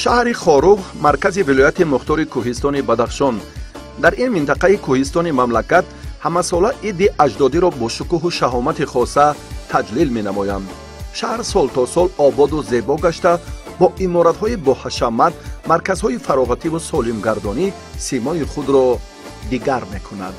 شهر خاروغ مرکز ولایت مختار کوهستان بدخشان در این منطقه کوهستان مملکت همه ساله عید اجدادی را با شکوه و شهامت خاصه تجلیل می نمایند. شهر سال تا سال آباد و زیبا گشته با عمارت‌های با حشمت، مرکزهای فراغتی و سالمگردانی سیمای خود را دیگر می‌کند.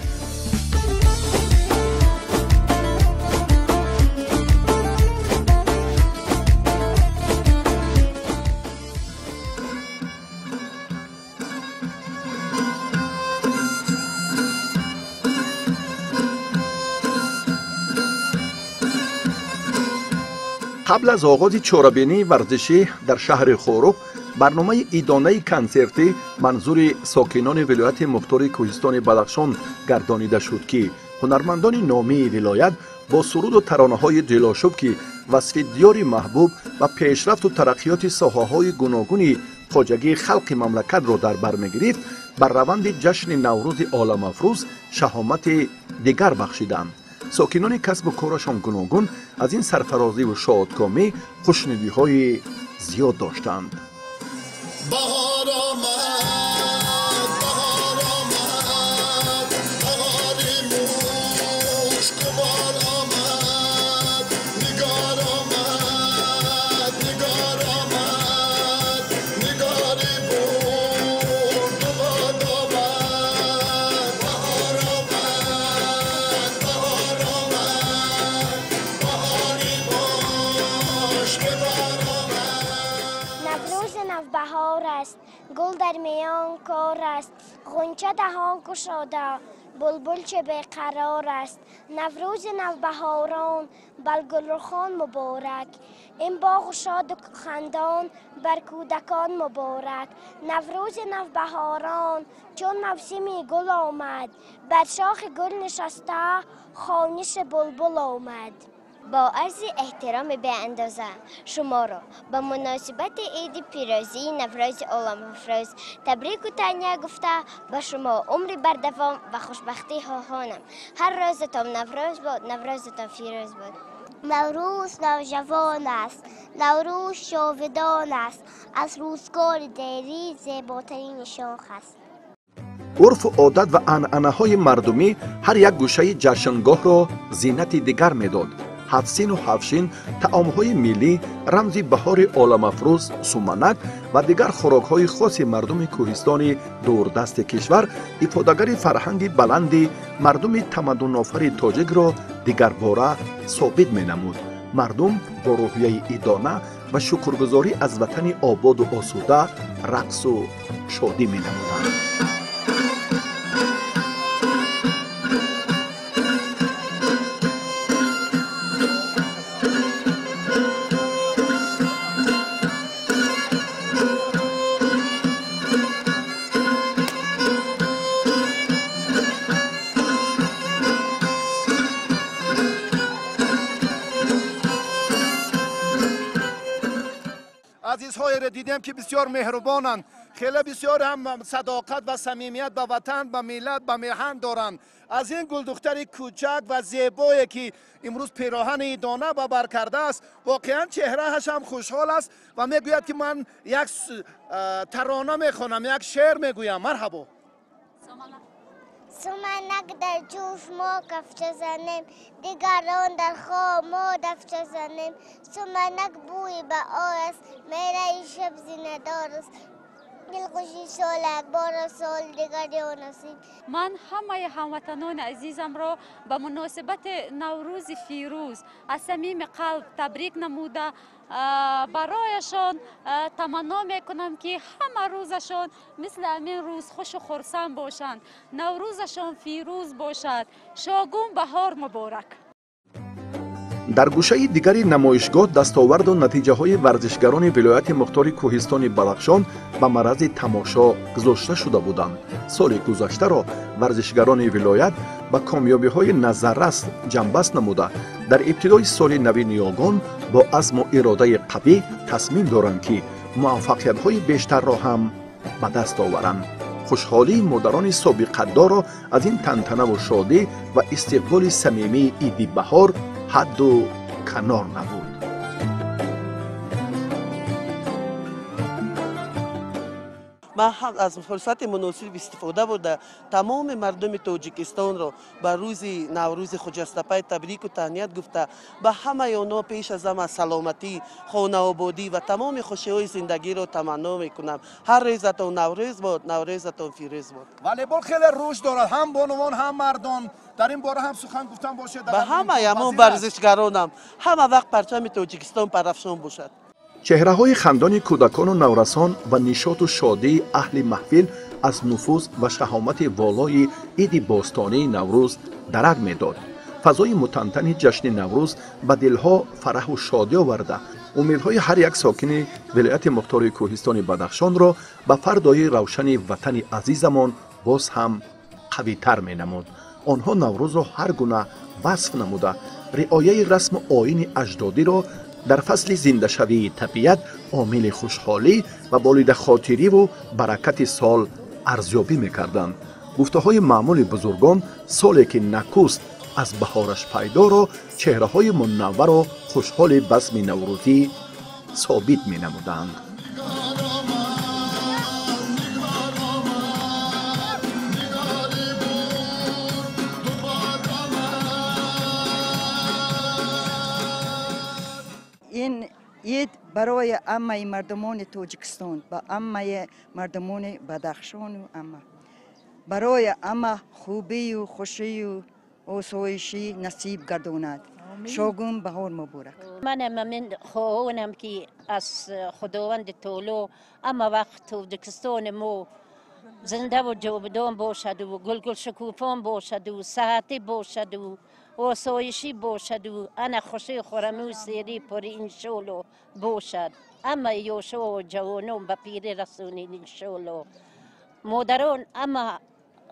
قبل از آغاز چاره‌بینی ورزشی در شهر خاروغ، برنامه عیدانه کنسرتی منظور ساکنان ولایت مختار کوهستان بدخشان گردانیده شد که هنرمندان نامی ولایت با سرود و ترانه‌های دلاشوب که وصف دیار محبوب و پیشرفت و ترقیات ساحه‌های گوناگون خواجگی خلق مملکت را در بر می‌گرفت، بر روند جشن نوروز عالم افروز شهامت دیگر بخشیدند. ساکنان کسب و کارشان گوناگون از این سرفرازی و شادکامی خوشنودی‌های زیاد داشتند. بهار آمد، بهار آمد، بهاری مشک بار آمد، نگار آمد، نگار آمد، نگاری بود باد آمد، بهار آمد، بهار آمد، بهاری مشک بار آمد. نوروز نوبهار است، گل در میان کار است، غنچه دهان گشاده، بلبل چه بیقرار است. نوروز نوبهاران بر گلرخان مبارک، این باغ شاد و خندان بر کودکان مبارک. نوروز نوبهاران چون موسم گل آمد، بر شاخ گل نشسته خوانش بلبل آمد. با عرض احترام به اندازه شما را به مناسبت عید پیروزی نوروز عالم افروز تبریک و تهنیت گفته به شما عمر بردوام و خوشبختی خواهانم. هر روزتان نوروز باد، نوروزتان پیروز باد. نوروز نوجوان است، نوروز جاودان است، از روزگار دیری زیباترین شاخ است. عرف و عادت و عنعنه‌های مردمی هر یک گوشه جشنگاه را زینت دیگر می‌داد. هفسین و هفشین، طعام‌های ملی، رمز بهار عالم افروز، سومنک و دیگر خوراک‌های خاص مردم کوهستان دوردست کشور افادهگر فرهنگ بلند مردم تمدن آفر تاجیک را دیگر باره ثابت می‌نمود. مردم با روحیه عیدانه و شکرگزاری از وطن آباد و آسوده رقص و شادی می‌نمودند. عزیزهای را دیدیم که بسیار مهربانند، خیلی بسیار هم صداقت و صمیمیت به وطن، به ملت، به میهن دارند. از این گل دختر کوچک و زیبایی که امروز پیراهن عیدانه به بر کرده است، واقعا چهرهش هم خوشحال است و میگوید که من یک ترانه میخوانم، یک شعر میگویم. مرحبا. سومنک در جوش ما کفچه زنیم، دیگران در خواب ما دفچه زنیم. سومنک بوی به آر است، میره شب زینه دار است. دلخوشی سال اکبر سال دیگر یا نصیب. من همه هموطنان عزیزم را به مناسبت نوروز فیروز از صمیم قلب تبریک نموده برایشان تمنا میکنم که همه روزشان مثل همین روز خوش و خرسند باشند، نوروزشان فیروز باشد، شاگون بهار مبارک. در گوشه دیگری نمایشگاه دستاورد و نتیجه های ورزشگران ولایت مختار کوهستان بدخشان به معرض تماشا گذاشته شده بودند. سال گذشته را ورزشگران ولایت با کامیابی های نظررس جنبست نموده در ابتدای سال نو نیاگان با عزم و اراده قوی تصمیم دارند که موفقیت های بیشتر را هم به دست آورند. خوشحالی مادران سابقه‌دار را از این تنتنه و شادی و استقبال صمیمی عید بهار حد و کنار نبود. من هم از فرصت مناسب استفاده برده تمام مردم تاجیکستان را به روز نوروز خجستپای تبریک و تهنیت گفته به همه آنها پیش از همه سلامتی، خانه آبادی و تمام خوشی‌های زندگی را تمنا میکنم. هر روزتان نوروز باد، نوروزتان فیروز باد. والیبال خیلی رشد دارد، هم بانوان هم مردان در این باره هم سخن گفتن باشه. به همه همون ورزشکارانم همه وقت پرچم تاجیکستان پرافشان باشد. چهره‌های خندان کودکان و نورسان و نشاط و شادی اهل محفل از نفوذ و شهامت والای عید باستانی نوروز درک می‌داد. فضای متنتن جشن نوروز به دلها فرح و شادی آورده امیدهای هر یک ساکن ولایت مختار کوهستان بدخشان را به فردای روشن وطن عزیزمان باز هم قوی‌تر می‌نمود. آنها نوروز را هر گونه وصف نموده رعایت رسم آیین اجدادی را در فصل زنده شوی طبیعت عامل خوشحالی و بالید خاطری و برکت سال ارزیابی می‌کردند. گفته‌های معمول بزرگان سالی که نکوست از بهارش پیدا را چهره‌های منور و خوشحال بزم نوروزی ثابت می‌نمودند. این عید برای همه مردمان تاجیکستان و همه مردمان بدخشان و برای همه خوبی و خوشی و آسایشی نصیب گرداند. شاگون بهار مبارک. من خواهانم که از خداوند تعالی اما وقت تاجیکستان ما زنده و جاودان باشد و گل شکوفان باشد و صحتی باشد و آسایشی باشد و انا خوشی خورمی و سیری پر انشالله باشد. اما یوشا و جوانان به پیری رسونید انشالله. مادران اما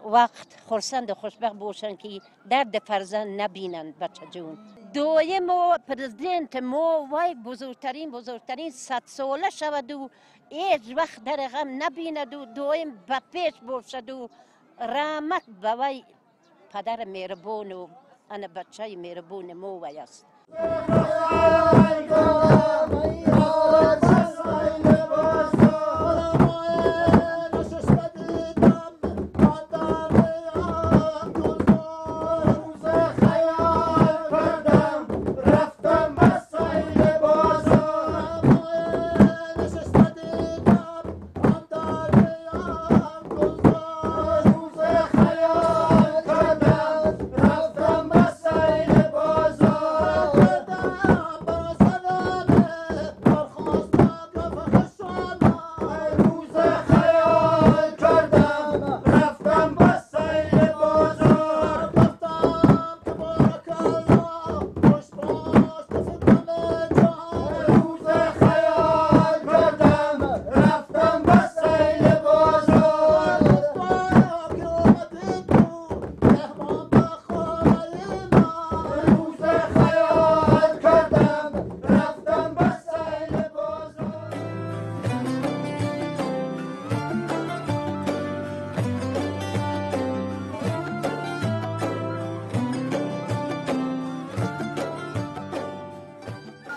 وقت خرسند و خوشبخت باشند که درد فرزند نبینند بچه جون. دایم ما پرزیدنت ما وای بزرگترین 100 ساله شود و هیچ وقت در غم نبیند و دایم به پیش باشد و رحمت به وای پدر مهربان و انا بچه مهربان ما وای است.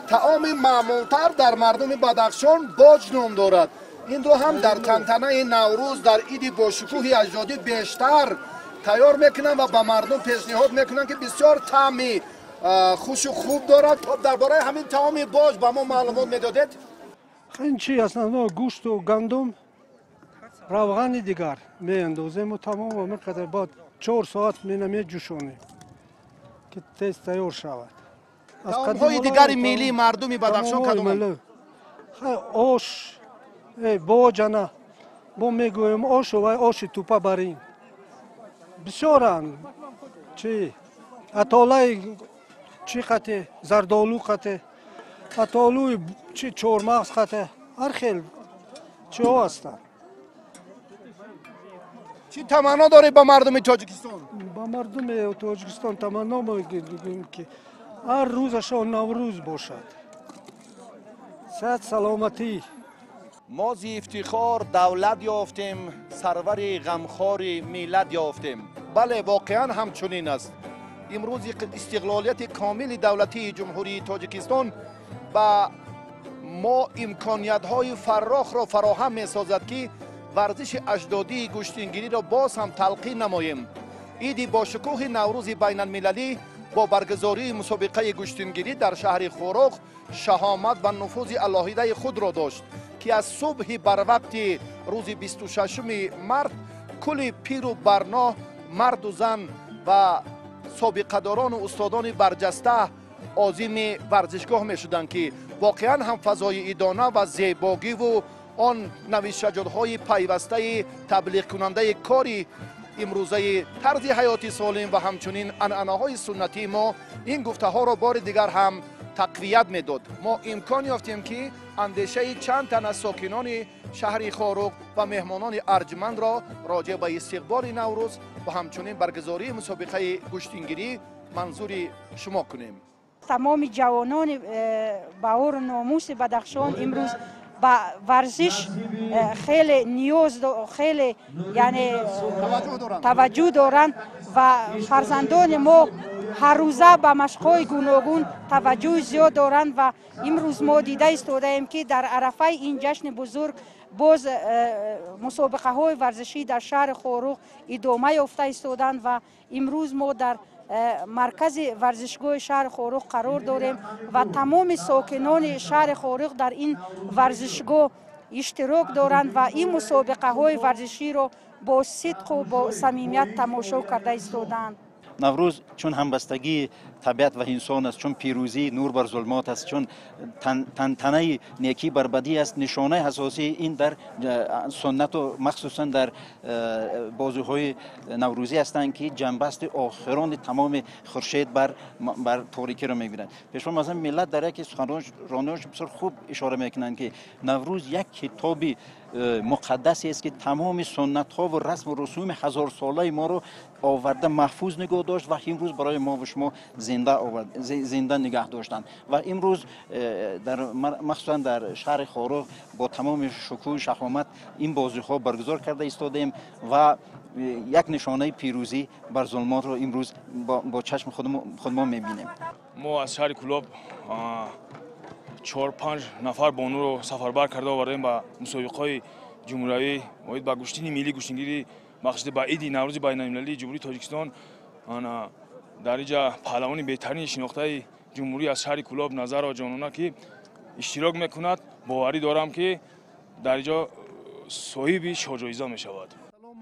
طعام معمولتر در مردم بدخشان باج نام دارد. این رو هم در تنتنه نوروز در عید باشکوه اجدادی بیشتر تیار میکنن و به مردم پیشنهاد میکنن که بسیار طعم خوش و خوب دارد. درباره همین طعام باج به ما معلومات میدادید؟ این چی اصلا گوشت و گندم روغن دیگر میاندازیم و تمام و میقدر بعد 4 ساعت میجوشونیم که تیز تیار شود. طعام‌های دیگر ملی مردمی بدخشان کدام؟ آش باجنه ما میگوییم آش و آش توپه برین بسیارند. چی اتاله چی قطعه زردالو قطعه اتالوی چی چورمغز قطعه هر خیل چی ها هستند. چی تمنا داری با مردم تاجیکستان؟ با مردم تاجیکستان تمنا میگیم که هر روزشان نوروز باشد. صحت سلامتی. ما زی افتخار دولت یافتیم، سرور غمخوار ملت یافتیم. بله واقعا همچنین است. امروز استقلالیت کامل دولتی جمهوری تاجیکستان با ما امکانیت های فراخ را فراهم می سازد که ورزش اجدادی گوشتینگیری را باز هم تلقین نماییم. عید با شکوه نوروز بین المللی با برگزاری مسابقه گوشتینگیری در شهر خوروغ شهامت و نفوذ علاهیده خود را داشت که از صبح بر وقت روز 26 مارس کل پیر و برنا، مرد و زن و سابقه‌داران و استادان برجسته عازم ورزشگاه می شدند که واقعا هم فضای ایدانه و زیباگی و آن نویسشجرهای پیوسته تبلیغ کننده کاری امروزه طرز حیاتی سالم و همچنین عنعنه‌های سنتی ما این گفته ها را بار دیگر هم تقویت میداد. ما امکان یافتیم که اندیشه چند تن از ساکنان شهر خوروغ و مهمانان ارجمند را راجع به استقبال نوروز و همچنین برگزاری مسابقه گوشتینگیری منظور شما کنیم. تمام جوانان باور و ناموس بدخشان امروز با ورزش خیلی نیاز خیلی یعنی توجه دارند و فرزندان ما هر روزه به مشق‌های گوناگون توجه زیاد دارند و امروز ما دیده ایستاده‌ایم که در عرفه این جشن بزرگ باز مسابقه های ورزشی در شهر خوروغ ادامه یافته ایستادند و امروز ما در مرکز ورزشگاه شهر خوروغ قرار داریم و تمام ساکنان شهر خوروغ در این ورزشگاه اشتراک دارند و این مسابقه های ورزشی را با صدق و با صمیمیت تماشا کرده ایستادند. نوروز چون همبستگی طبیعت و انسان است، چون پیروزی نور بر ظلمات است، چون تنه نیکی بر بدی است، نشانه اساسی این در سنت و مخصوصا در بازوهای نوروزی هستند که جنبست آخران تمام خورشید بر تاریکی را می‌بینند. پیشوا مثلا ملت در یک سخنرانی‌اش بسیار خوب اشاره میکنند که نوروز یک کتابی مقدسی است که تمام سنت ها و رسم و رسوم هزار ساله ما رو آورده محفوظ نگاه داشت و امروز برای ما و شما زنده نگه داشتند و امروز مخصوصا در شهر خوروغ با تمام شکوه و شهامت این بازی‌ها برگزار کرده ایستادیم و یک نشانه پیروزی بر ظلمات رو امروز با چشم خود ما می‌بینیم. ما از شهر کلوب 4-5 نفر بانو رو سفربر کرده آوردیم به مسابقه جمهوری و با گوشتین ملی گوشتینگیری مقصد با عید نوروز بین المللی جمهوری تاجیکستان در اینجا پهلوان بهترین شناخته جمهوری از شهر کلوب نظر و جانانه که اشتراک میکند باوری دارم که در اینجا صاحب شاجایزه میشود.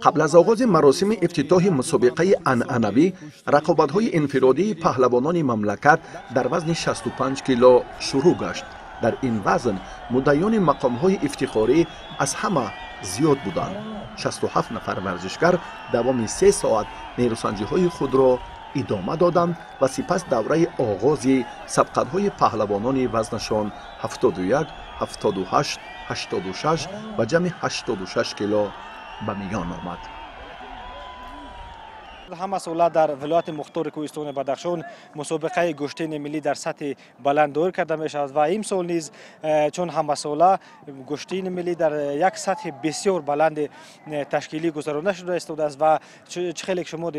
قبل از آغاز مراسم افتتاح مسابقه عنعنوی رقابت‌های انفرادی پهلوانان مملکت در وزن 65 کیلو شروع گشت. در این وزن مدعیان مقام‌های افتخاری از همه زیاد بودند. 67 نفر ورزشگر دوام 3 ساعت نیروسنجی‌های خود را ادامه دادند و سپس دوره آغاز سبقت‌های پهلوانان وزنشان 71، 78، 86 و جمع 86 کیلو به میان آمد. همه ساله در ولایت مختار کوهستان بدخشان مسابقه گوشتین ملی در سطح بلند دایر کرده می شود و این سال نیز چون همه ساله گوشتین ملی در یک سطح بسیار بلند تشکیلی گذرانده شده است و خیلی شما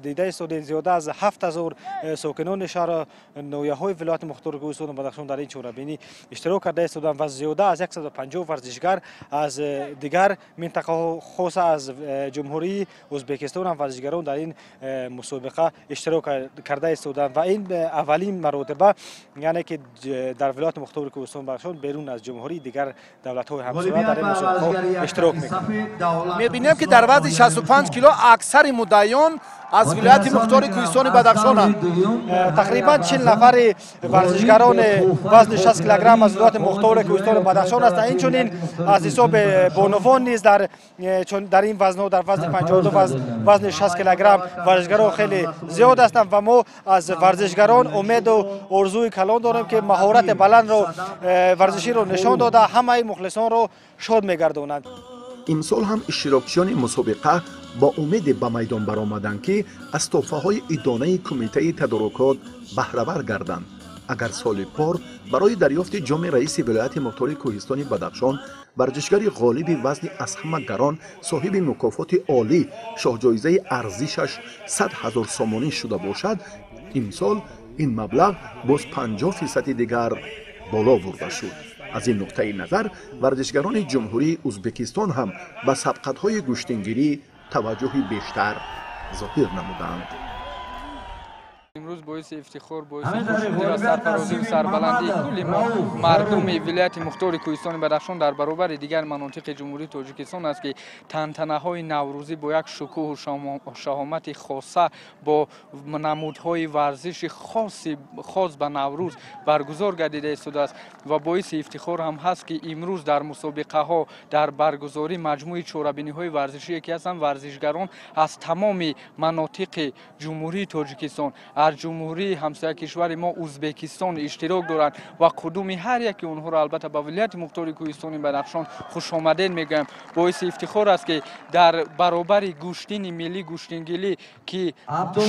دیده است زیاده از 7000 ساکنان شهر نویاهای ولایت مختار کوهستان بدخشان در این چهاربینی اشتراک کرده است و زیاده از 150 ورزشگر از دیگر منطقه خاص از جمهوری ازبکستان هم ورزشگران در این مسابقه اشتراک کرده ایستادند و این اولین مرتبه یعنی که در ولایت مختار کوهستان بدخشان بیرون از جمهوری دیگر دولت‌های همسایه در این مسابقه اشتراک می‌کنند. می‌بینیم که در وزن 65 کیلو اکثر مدعیان از ولایت مختار کوهستان بدخشان تقریبا 40 نفر ورزشگران وزن 60 کیلوگرم از ولایت مختار کوهستان بدخشان هستند. این چنین از حساب بانوان نیز در این وزن در وزن 52 وزن 60 کیلوگرم ورزشگران خیلی زیاد هستند و ما از ورزشگران امید و آرزوی کلان داریم که مهارت بلند رو ورزشی رو نشان داده همه مخلصان رو شاد می‌گردانند. امسال هم اشتراکچیان مسابقه با امید به میدان برآمدند که از تحفه‌های ادانه کمیته تدارکات بهره ور گردند. اگر سال پار برای دریافت جام رئیس ولایت مختار کوهستان بدخشان ورزشگر غالب وزن از همه گران صاحب مکافات عالی شاهجایزه ارزشش 100,000 سامانی شده باشد، امسال این مبلغ باز 50% دیگر بالا برده شد. از این نقطه نظر ورزشگران جمهوری ازبکستان هم به سبقت‌های گشتنگیری توجه بیشتر ظاهر نمودند. امروز باعث افتخار، باعث خوشنودی و سرفرازی و سربلندی کل مردم ولایت مختار کوهستان بدخشان در برابر دیگر مناطق جمهوری تاجیکستان است که تنتنه‌های نوروزی با یک شکوه و شهامت خاصه با نمودهای ورزش خاص به نوروز برگزار گردیده است و باعث افتخار هم هست که امروز در مسابقه ها در برگزاری مجموعه چهاربینی‌های ورزشی که هستند ورزشگران از تمام مناطق جمهوری تاجیکستان از جمهوری همسایه کشور ما ازبکستان اشتراک دارند و قدوم هر یکی اونها را البته به ولایت مختار کوهستان بدخشان خوش آمدید میگم. باعث افتخار است که در برابر گشتین ملی گشتینگیلی که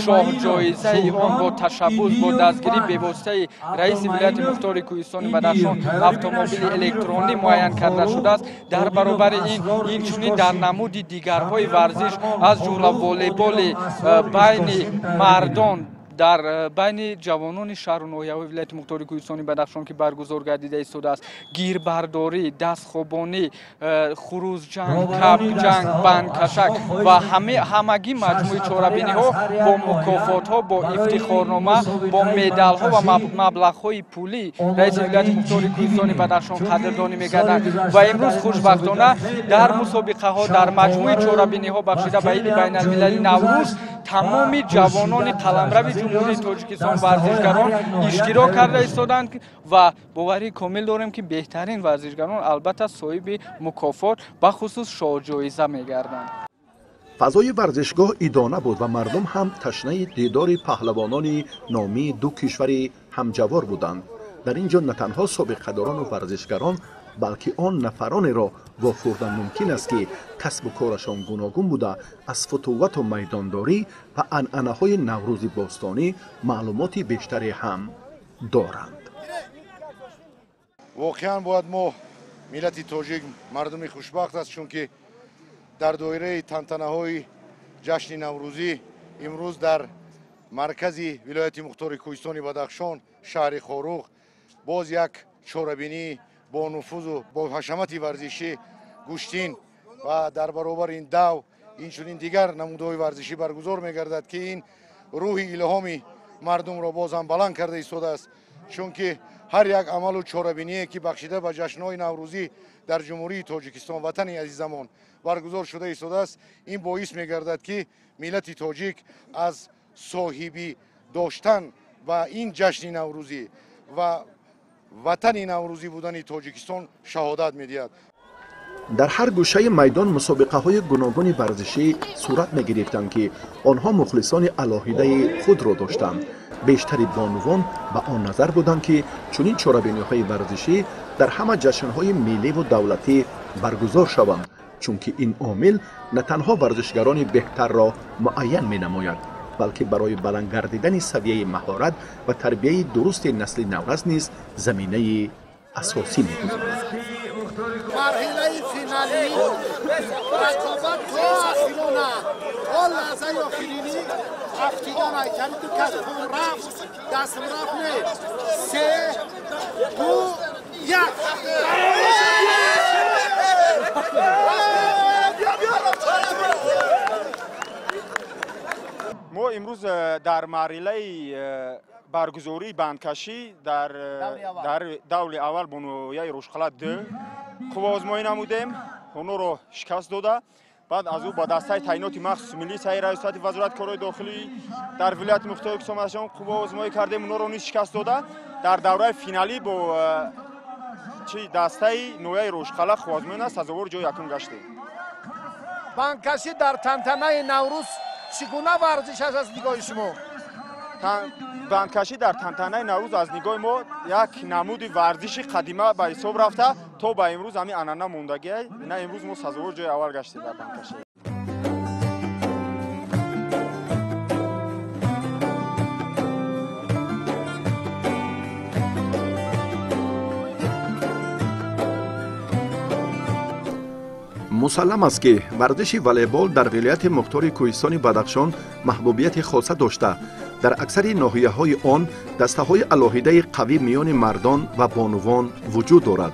شاه جایزه آن با تشبث با دستگیری به واسطه رئیس ولایت مختار کوهستان بدخشان اتومبیل الکترونی معین کرده شده است، در برابر این چنین در نمود دیگرهای ورزش از جمله والیبال بین مردان در بین جوانان شهر و ناحیه ولایت مختار کوهستان بدخشان که برگزار گردیده است، گیربرداری، دستخوابانی، خروس جنگ، کپ جنگ، بندکشک و همگی مجموعه چهاربینی ها با مکافات ها، با افتخارنامه، با مدال ها و مبلغ های پولی رئیس ولایت مختار کوهستان بدخشان قدردانی می‌گردند و امروز خوشبختانه در مسابقه ها در مجموعه چهاربینی ها بخشیده به عید بین المللی نوروز تمام جوانان قلمرو جمهوری تاجیکستان ورزشگران اشتراک کرده ایستادند و باوری کامل داریم که بهترین ورزشگران البته صاحب مکافات به خصوص شاه جایزه می‌گردند. فضای ورزشگاه ایدانه بود و مردم هم تشنه دیدار پهلوانان نامی دو کشور همجوار بودند. در اینجا نه تنها سابقه‌داران و ورزشگران بلکه آن نفرانی را وافوردن ممکن است که کسب و کارشان گوناگون بوده از فتوت و میدانداری و عنعنه‌های نوروز باستانی معلوماتی بیشتری هم دارند. واقعا باید ما ملت تاجیک مردم خوشبخت است، چون که در دایره تنتنه‌های جشن نوروزی امروز در مرکز ولایت مختار کوهستان بدخشان شهر خاروق باز یک چهاربینی با نفوذ و با حشمت ورزشی گشتین و در برابر این دو این چنین دیگر نمودهای ورزشی برگزار می‌گردد که این روح الهامی مردم را باز هم بلند کرده ایستاده است، چون که هر یک عمل و چهاربینی که بخشیده به جشن‌های نوروزی در جمهوری تاجیکستان وطن عزیزمان برگزار شده ایستاده است، این باعث می‌گردد که ملت تاجیک از صاحبی داشتن و این جشن نوروزی و وطن نوروزی بودن تاجیکستان شهادت می‌دهد. در هر گوشه میدان مسابقه های گوناگون ورزشی صورت می گرفتند که آنها مخلصان علاهیده خود را داشتند. بیشتری بانوان به آن نظر بودند که چنین چهاربینی های ورزشی در همه جشن های ملی و دولتی برگزار شوند، چون که این عامل نه تنها ورزشگران بهتر را معین می نماید، بلکه برای بلند گردیدن سویه مهارت و تربیت درست نسل نورز نیز زمینه اساسی می‌گذارد. مرحله فینالی رقابت تا اخیرونه آن لحظه آخرینی افتیدان های کمی تو کس پون رفت دست رفت نه 3 2 1 ما امروز در مرحله برگزاری بندکشی در دول اول با نوعیه روشخلات 2 خوب آزمایی نمودیم، اونو رو شکست داده. بعد از او با دسته تعینات مخصوص ملی سعی رئیست وزارت کارهای داخلی در ولایت مختار کوهستان خوب آزمایی کردیم، اونو رو نیز شکست داده. در دوره فینالی با دسته نوعیه روشخلات خوب آزمایی است سزاوار جای یکم گشتیم. بندکشی در تنتنه نوروز چگونه ورزش است از نگاه شما؟ بندکشی در تنتنه نوروز از نگاه ما یک نمود ورزش قدیمه به حساب رفته تا به امروز همین عنعنه موندگی. نه امروز ما سزاوار جای اول گشتیم در بندکشی. مسلم است که ورزش والیبال در ولایت مختار کوهستان بدخشان محبوبیت خاصه داشته در اکثر ناحیه‌های آن دسته‌های علاهیده قوی میان مردان و بانوان وجود دارد.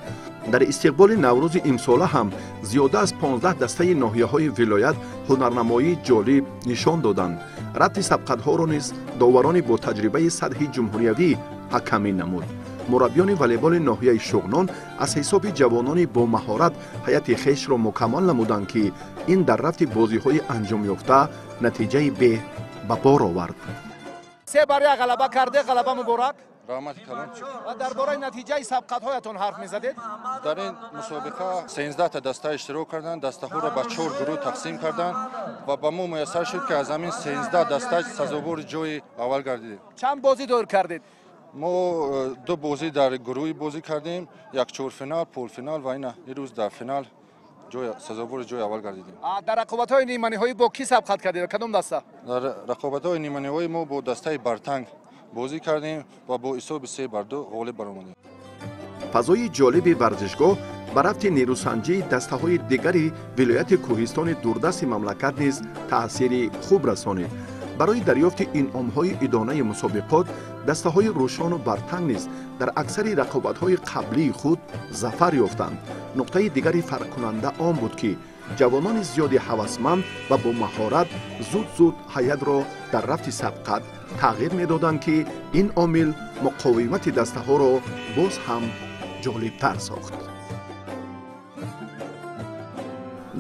در استقبال نوروز امساله هم زیاده از 15 دسته ناحیه‌های ولایت هنرنمایی جالب نشان دادند. ربط سبقت‌ها را نیز داوران با تجربه سطح جمهوریوی حکمی نمود. مربیان والیبال ناحیه شغنان از حساب جوانان با مهارت هیئت خویش را مکمل نمودند که این در رفت بازی‌های انجام یافته نتیجه به بار آورد. 3 برای غلبه کرده، غلبه مبارک. رحمت کلام. و درباره نتیجه سبقت‌هایتون حرف می‌زدید؟ در این مسابقه 13 تا دسته اشتراک کردند، دسته‌ها را به 4 گروه تقسیم کردند و به ما میسر شد که از همین 13 دسته سزاوار جای اول گردیدیم. چند بازی دور کردید؟ ما 2 بازی در گروهی بازی کردیم، یک چهار فینال، پول فینال و این روز در فینال سزاوار جای اول گردیدیم. در رقابت‌های نیمه‌نهایی با کی سبقت کردید؟ کدام دسته؟ در رقابت‌های نیمه‌نهایی ما با دسته برتنگ بازی کردیم و با حساب 3-2 غالب برآمدیم. فضای جالب ورزشگاه به رفت نیروسنجی دسته‌های دیگری ولایت کوهستان دوردست مملکت نیز تأثیر خوب رسانید. برای دریافت انعام‌های ادانه مسابقات دسته‌های روشن و برتنگ نیز در اکثر رقابت‌های قبلی خود ظفر یافتند. نقطه دیگری فرق کننده آن بود که جوانان زیادی هوسمند و با مهارت زود هیئت را در رفت سبقت تغییر می‌دادند که این عامل مقاومت دسته‌ها را باز هم جالب‌تر ساخت.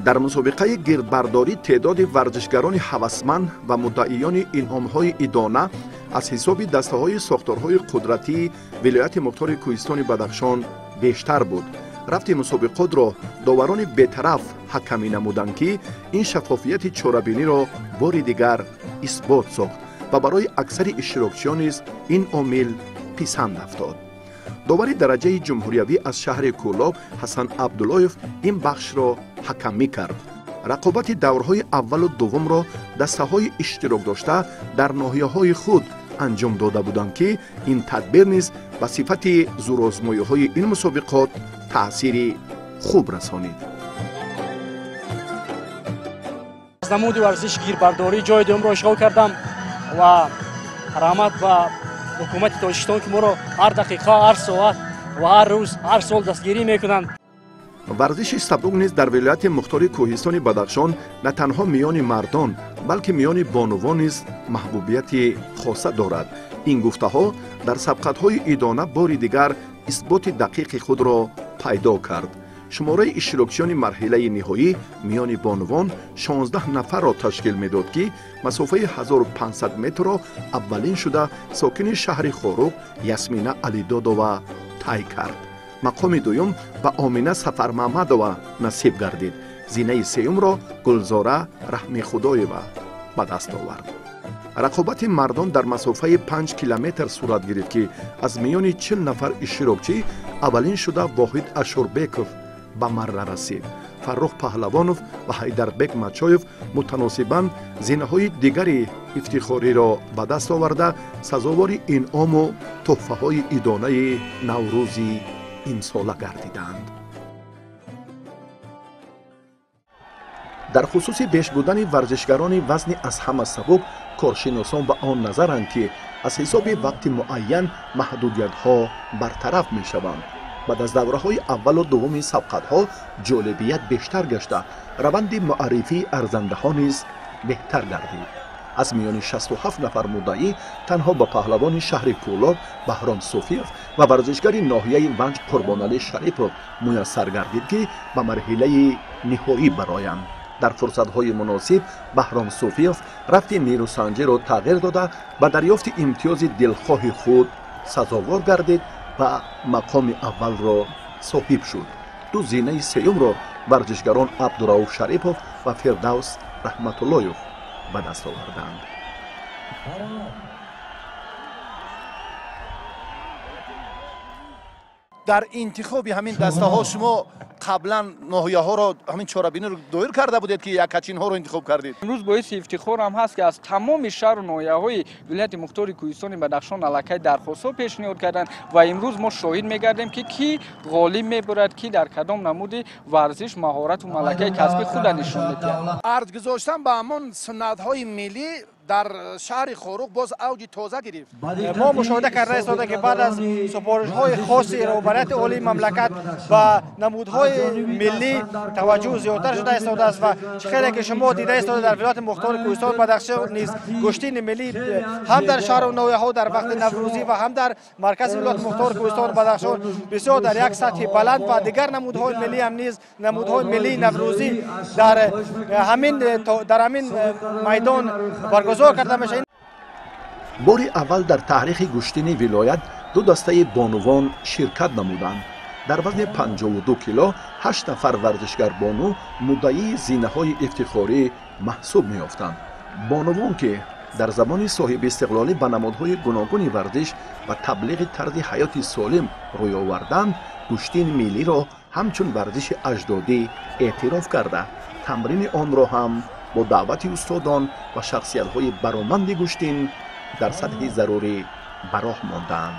در مسابقه گردبرداری تعداد ورزشگران هوسمند و مدعیان انعام‌های ادانه از حساب دسته‌های ساختارهای قدرتی ولایت مختار کوهستان بدخشان بیشتر بود. رفت مسابقات را داوران بی‌طرف حکمی نمودند که این شفافیت چاره‌بینی را بار دیگر اثبات ساخت و برای اکثر اشتراکچیان نیز این عامل پسند افتاد. داور درجه جمهوریوی از شهر کولاب حسن عبداللهیف این بخش را حکمی کرد. رقابت دورهای اول و دوم را دسته‌های اشتراک داشته در ناحیه‌های خود انجام داده بودند که این تدبیر نیز به صفت زورآزمایی‌های این مسابقات تأثیر خوب رسانید. از نمود ورزش گیربرداری جای دوم را اشغال کردم و رحمت به حکومت تاجیکستان که ما را هر دقیقه، هر ساعت و هر روز، هر سال دستگیری میکنند. ورزش سبک نیز در ولایت مختار کوهستان بدخشان نه تنها میان مردان بلکه میان بانوان نیز محبوبیت خاصه دارد. این گفته‌ها در سبقت‌های ادانه بار دیگر اثبات دقیق خود را پیدا کرد. شماره اشتراکچیان مرحله نهایی میان بانوان 16 نفر را تشکیل میداد که مسافه 1500 متر را اولین شده ساکن شهر خاروق یاسمینا علیدادова طی کرد. مقام دوم به آمینه سفر محمدова نصیب گردید. زینه سوم را گلزاره رحمی خدایeva به دست آورد. رقابت مردان در مسافه 5 کیلومتر صورت گرفت که از میان 40 نفر اشتراکچی اولین شده واحد اشوربکov به مره رسید. فرخ پهلوانوف و حیدربک مچایف متناسباً زینه‌های دیگری افتخاری را به دست آورده سزاوار انعام و تحفه‌های ادانه نوروزی این ساله گردیدند. در خصوص بیش بودن ورزشگران وزن از همه سبک کارشناسان به آن نظرند که از حساب وقت معین محدودیت‌ها برطرف می‌شوند. بعد از دوره‌های اول و دوم سبقت‌ها جالبیت بیشتر گشته، روند معرفی ارزنده‌ها نیز بهتر گردید. از میان 67 نفر مدعی تنها به پهلوان شهر کولاب بهرام صوفیف و ورزشگر ناحیه ونج قربانعلی شریفov میسر گردید که به مرحله نهایی برآیند. در فرصت‌های مناسب بهرام صوفیف رفت نیروسنجی را تغییر داده به دریافت امتیاز دلخواه خود سزاوار گردید و مقام اول را صاحب شد. دو زینه سوم را ورزشگران عبدالرؤوف شریفov و فردوس رحمت اللهیف به دست آوردند. در انتخاب همین دسته ها شما قبلا ناحیه ها را همین چاره‌بینی رو دایر کرده بودید که یکچین ها رو انتخاب کردید؟ امروز باعث افتخار هم هست که از تمام شهر و ناحیه های ولایت مختار کوهستان بدخشان علاقه درخواست پیشنهاد کردند و امروز ما شاهد می‌گردیم که کی غالب می‌برد، کی در کدام نمود ورزش مهارت و ملکه کسبی خود نشون می‌دهد. عرض گذاشتم به همان سنت های ملی در شهر خوروق باز اوج تازه گرفت. ما مشاهده کرده استاده که بعد از سفارش‌های خاصی روابط عالی مملکت و نمودهای ملی توجه زیادتر شده استاده است و خیلی که شما دیده استاده در ولایت مختار کوهستان بدخشان نیز گشتین ملی هم در شهر و نویها در وقت نوروزی و هم در مرکز ولایت مختار کوهستان بدخشان بسیار در یک سطح بلند و دیگر نمودهای ملی هم نیز نمودهای ملی نوروزی در همین میدان برگزار کرده میشه. بار اول در تاریخ گشتین ولایت دو دسته بانوان شرکت نمودند. در وزن 52 کیلو 8 نفر ورزشگر بانو مدعی زینه‌های افتخاری محسوب می‌یافتند. بانوان که در زمان صاحب استقلالی به نمادهای گوناگون ورزش و تبلیغ طرز حیات سالم روی آوردند، گشتین ملی را همچون ورزش اجدادی اعتراف کرده تمرین آن را هم با دعوت استادان و شخصیت‌های برآمند گشتین در سطح ضروری براه ماندند.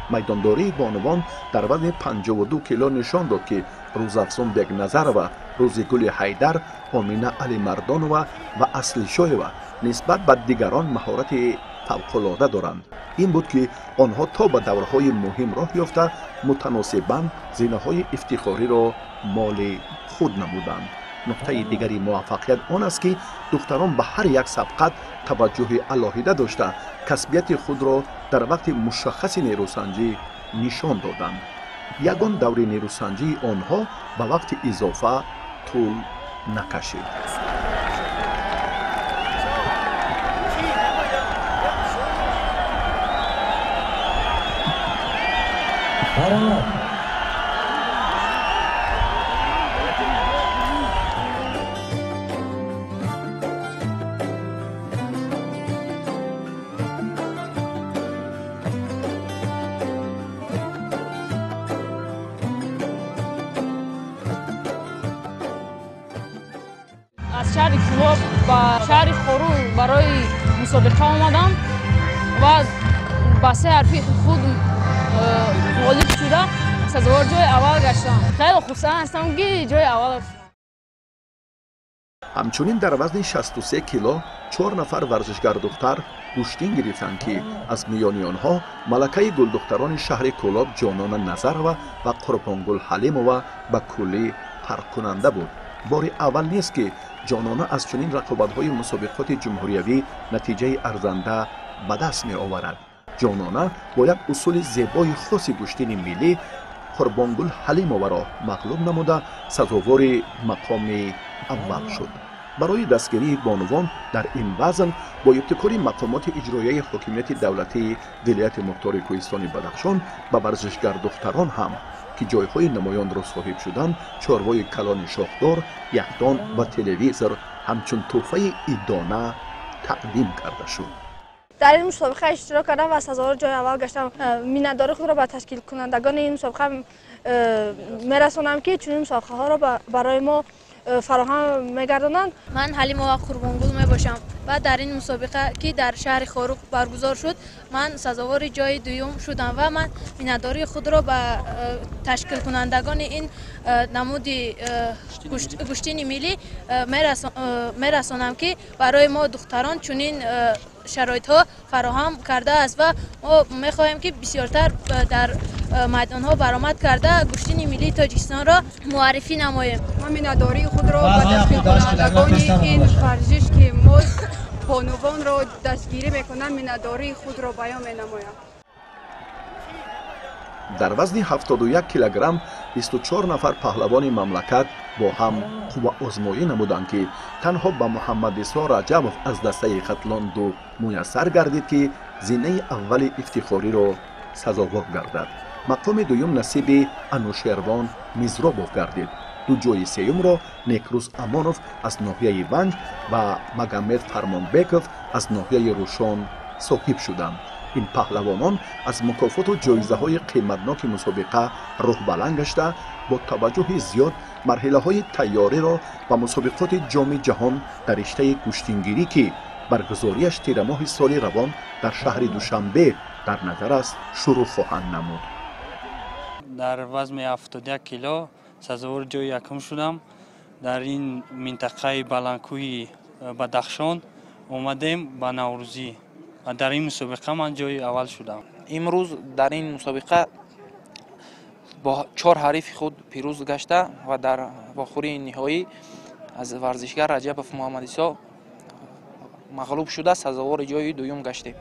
میدانداری بانوان در وزن 52 کیلو نشان داد که روزافزون بیگ نظر و روزگل حیدر، آمینه علی مردانова و اصلی شایوا نسبت به دیگران مهارت فوق‌العاده دارند. این بود که آنها تا به دورهای مهم راه یافته متناسباً زینه‌های افتخاری را مال خود نمودند. نقطه دیگری موفقیت آن است که دختران به هر یک سبقت توجه علاهیده داشته کسبیت خود را در وقت مشخص نیروسنجی نشان دادند. یگان دور نیروسنجی آنها به وقت اضافه طول نکشید. از شهر کلوب به شهر خوروق برای مسابقه آمدم و با 3 حرفی خود غالب شده سزاوار جای اول گشتم. خیلی خوشحال هستم که جای اول گشتم. همچنین در وزن 63 کیلو 4 نفر ورزشگر دختر گشتین گرفتند که از میان آنها ملکه گل دختران شهر کلوب جانان نظرова و قربانگل حلیمова به کلی فرق کننده بود. بار اول نیست که جانانه از چنین رقابت‌های مسابقات جمهوریوی نتیجه ارزنده به دست می آورد. جانانه با یک اصول زیبای خاص گشتین ملی قربانگل حلیمова را مغلوب نموده سزاوار مقام اول شد. برای دستگیری بانوان در این وزن با ابتکار مقامات اجرایی حاکمیت دولتی ولایت مختار کوهستان بدخشان به ورزشگر دختران هم که جایهای نمایان را صاحب شدند چاروای کلان شاخدار، یخدان و تلویزور همچون تحفه ایدانه تقدیم کرده شد. در این مسابقه اشتراک کردم و سزاوار جای اول گشتم. مینداری خود را به تشکیل کنندگان این مسابقه میرسانم که چنین مسابقه ها را برای ما فراهم میگردانند. من حلیمова قربانگل می باشم و در این مسابقه که در شهر خوروق برگزار شد من سزاوار جای دوم شدم و من مینداری خود را به تشکیل کنندگان این نمود گشتین ملی میرسانم که برای ما دختران چنین شرایط ها فراهم کرده است و ما میخواهیم که بسیارتر در میدان ها برآمد کرده گشتین ملی تاجیکستان را معرفی نماییم. ما مینداری خود را به تشکیل کنندگان این ورزش که ما بانوان را دستگیری میکنند مینداری خود را بیان مینمایم. در وزن 71 کیلوگرم 24 نفر پهلوان مملکت با هم قوه آزمایی نمودند که تنها به محمد اسا رجبوف از دسته ختلان دو میسر گردید که زینه اول افتخاری را سزاوار گردد. مقام دوم نصیب انوشیروان میزرابوف گردید. دو جای سیوم را نیکروز امانوف از ناحیه ونج و مگمد فرمانبکوف از ناحیه روشان صاحب شدند. این پهلوانان از مکافات و جایزه های قیمتناک مسابقه روح بلند گشته با توجه زیاد مرحله های تیاری را و مسابقات جام جهان در رشته کشتینگیری که برگزاریش تیر ماه سال روان در شهر دوشنبه در نظر است شروع خواهند نمود. در وزن 71 کیلو سزاوار جای یکم شدم در این منطقه بلندکوی بدخشان اومدیم به نوروزی و در این مسابقه من جای اول شدم. امروز در این مسابقه با 4 حریف خود پیروز گشته و در واخوری نهایی از ورزشگر رجب محمد عیسی مغلوب شده سزاوار جای دوم گشته.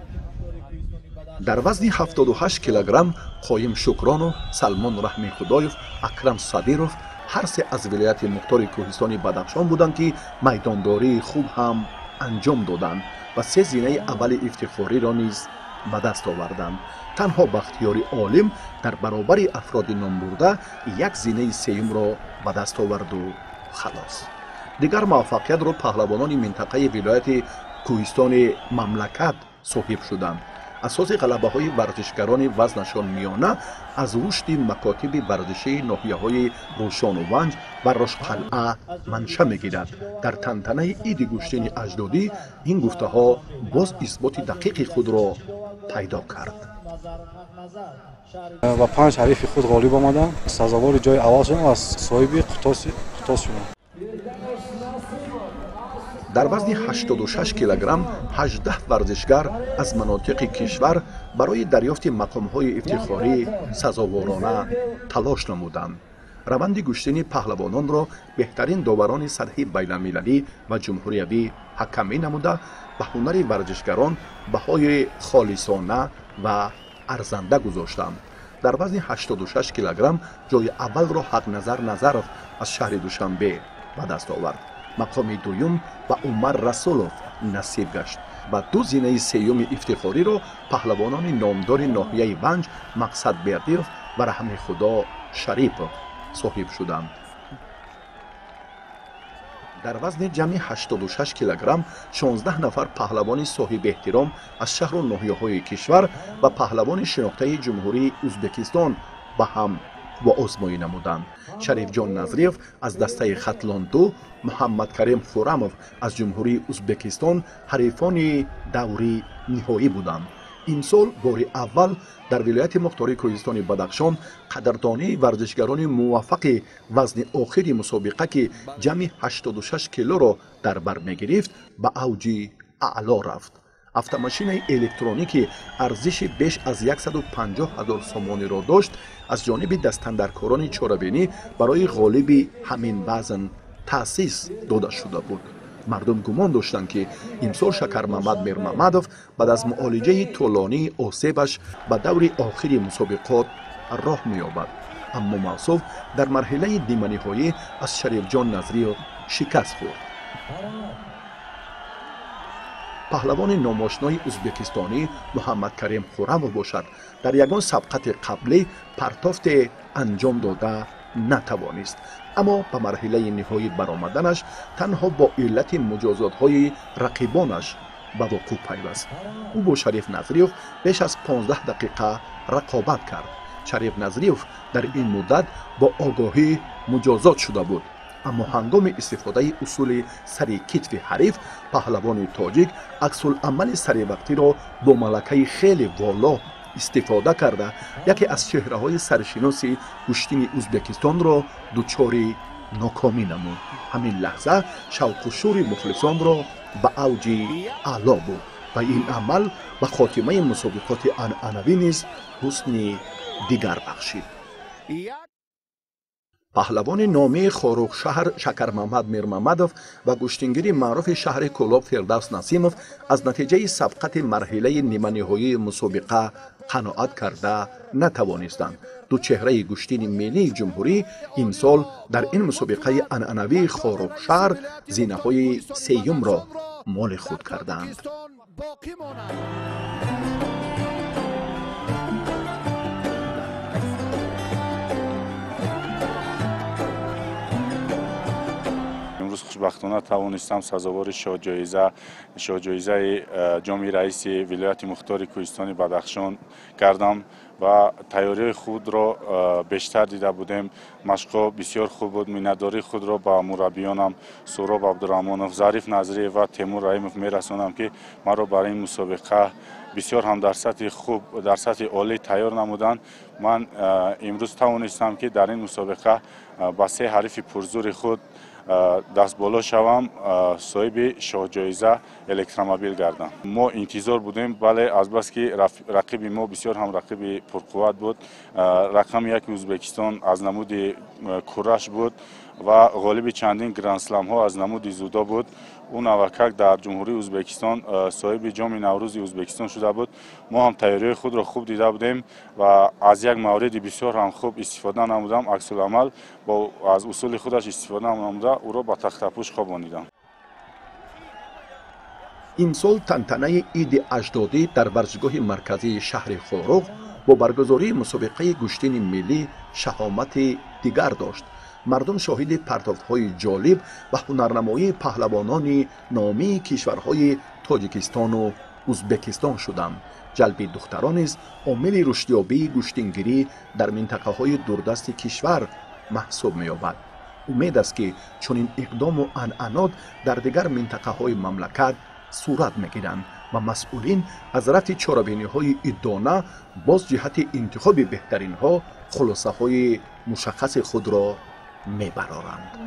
در وزن 78 کیلوگرم قایم شکران و سلمان رحمی خدایف، اکرم صدیروف هر سه از ولایت مختار کوهستان بدخشان بودند که میدانداری خوب هم انجام دادند و 3 زینه اول افتخاری را نیز به دست آوردند. تنها بختیاری عالم در برابر افراد نام برده 1 زینه سوم را به دست آورد و خلاص. دیگر موفقیت را پهلوانان منطقه ولایت کوهستان مملکت صاحب شدند. اساس غلبه های ورزشگران وزنشان میانه از رشد مکاتب ورزشی ناحیه های روشان و ونج و رشقلعه منشأ میگیرد. در تنتنه عید گوشتین اجدادی این گفته ها باز اثبات دقیق خود را پیدا کرد. و 5 حریف خود غالب آمدم، سزاوار جای اول شدم و صاحب قطاس شدم. در وزن 86 کیلوگرم 18 ورزشگر از مناطق کشور برای دریافت مقام‌های افتخاری سزاوارانه تلاش نمودند. روند گشتن پهلوانان را بهترین داوران سطح بین‌المللی و جمهوریوی حکمی نموده به هنر ورزشگران بهای خالصانه و ارزنده گذاشتند. در وزن 86 کیلوگرم جای اول را حق نظر نظرف از شهر دوشنبه به دست آورد. مقام دوم به عمر رسولوف نصیب گشت و 2 زینه سوم افتخاری را پهلوانان نامدار ناحیه ونج مقصد بردیف و رحم خدا شریف صاحب شدند. در وزن جمعی 86 کیلوگرم 16 نفر پهلوان صاحب احترام از شهر و ناحیه‌های کشور و پهلوان شناخته جمهوری ازبکستان به هم و آزمایی نمودند. شریف جان نظریف از دسته خطلان 2، محمد کریم خورموف از جمهوری ازبکستان حریفان دوری نهایی بودند. این سال بار اول در ولایت مختار کوهستان بدخشان قدردانی ورزشگران موفق وزن آخری مسابقه که جمع 86 کیلو را در بر می‌گرفت به اوج اعلا رفت. автомашинаи электроникӣ арзиши беш аз 150 000 сомонӣ ро дошт аз ҷониби дастандаркорони чорабинӣ барои ғолиби ҳамин вазн таъсис дода шуда буд. мардум гумон доштанд ки имсол шакармамад мирмамадов баъд аз муолиҷаи тӯлонии осебаш ба даври охири мусобиқот роҳ меёбад. аммо мавсуф дар марҳилаи ниманиҳоӣ аз шарифҷон назриёв шикаст хӯрд. паҳлавони номошнои ӯзбекистонӣ муҳаммад карим хӯрамов бошад дар ягон сабқати қаблӣ партофте анҷом дода натавонист, аммо ба марҳилаи ниҳоӣ баромаданаш танҳо бо иллати муҷозотҳои рақибонаш ба вуқӯъ пайваст. ӯ бо шариф назриёв беш аз 15 дақиқа рақобат кард. шариф назриёв дар ин муддат бо огоҳӣ муҷозот шуда буд, аммо ҳангоми истифодаи усули сари китфи ҳариф паҳлавони тоҷик аксуламали саривақтиро бо малакаи хеле воло истифода карда яке аз чеҳраҳои саршиноси куштини ӯзбекистонро дучори нокомӣ намуд. ҳамин лаҳза шавқу шӯри мухлисонро ба авҷи аъло буд ва ин амал ба хотимаи мусобиқоти анъанавӣ низ ҳусни дигар бахшид. паҳлавони номии хорухшаҳр шакармамад мирмамадов ва гӯштингири маъруфи шаҳри кӯлоб фирдавс насимов аз натиҷаи сабқати марҳилаи ниманиҳоии мусобиқа қаноат карда натавонистанд. дучеҳраи гӯштини миллии ҷумҳурӣ имсол дар ин мусобиқаи анъанавии хорухшаҳр зинаҳои сеюмро моли худ карданд. خوشبختانه توانستم سزاوار شاهجایزه جامی رئیس ولایت مختار کوهستان بدخشان کردم و تیاری خود را بیشتر دیده بودیم. مشقا بسیار خوب بود. مینداری خود را با مربیانم سهراب عبدالرحمانov، ظریف نظری و تیمور رحیمov میرسانم که مرا برای این مسابقه بسیار هم در سطح خوب، در سطح عالی تیار نمودند. من امروز توانستم که در این مسابقه با 3 حریف پرزور خود دست بالا شوم صاحب شاهجایزه الکترومبیل گردم. ما انتظار بودیم بله از بس که رقیب ما بسیار هم رقیب پرقوت بود. رقم یک ازبکستان از نمود کورش بود و غالب چندین گرند اسلم ها از نمود زودا بود. اون نوکک در جمهوری ازبکستان صاحب جام نوروز ازبکستان شده بود. ما هم تیاری خود را خوب دیده بودیم و از یک مورد بسیار هم خوب استفاده نمودم. عکس العمل با از اصول خودش استفاده نموده او را با تخت پوش خوابانیدم. امسال تنتنه عید اجدادی در ورزشگاه مرکزی شهر خوروغ با برگزاری مسابقه گشتین ملی شهامت دیگر داشت. مردم شاهد پرتاب‌های جالب و هنرنمایی پهلوانان نامی کشورهای تاجیکستان و ازبکستان شدند. جلب دختران نیز عامل رشدیابی گشتینگیری در منطقه‌های دوردست کشور محسوب می‌یابد. امید است که چنین اقدام و عنعنات در دیگر منطقه‌های مملکت صورت می‌گیرند و مسئولین حضرت چاره‌بینی‌های ادانه باز جهت انتخاب بهترین‌ها خلاصه‌های مشخص خود را می‌برارند.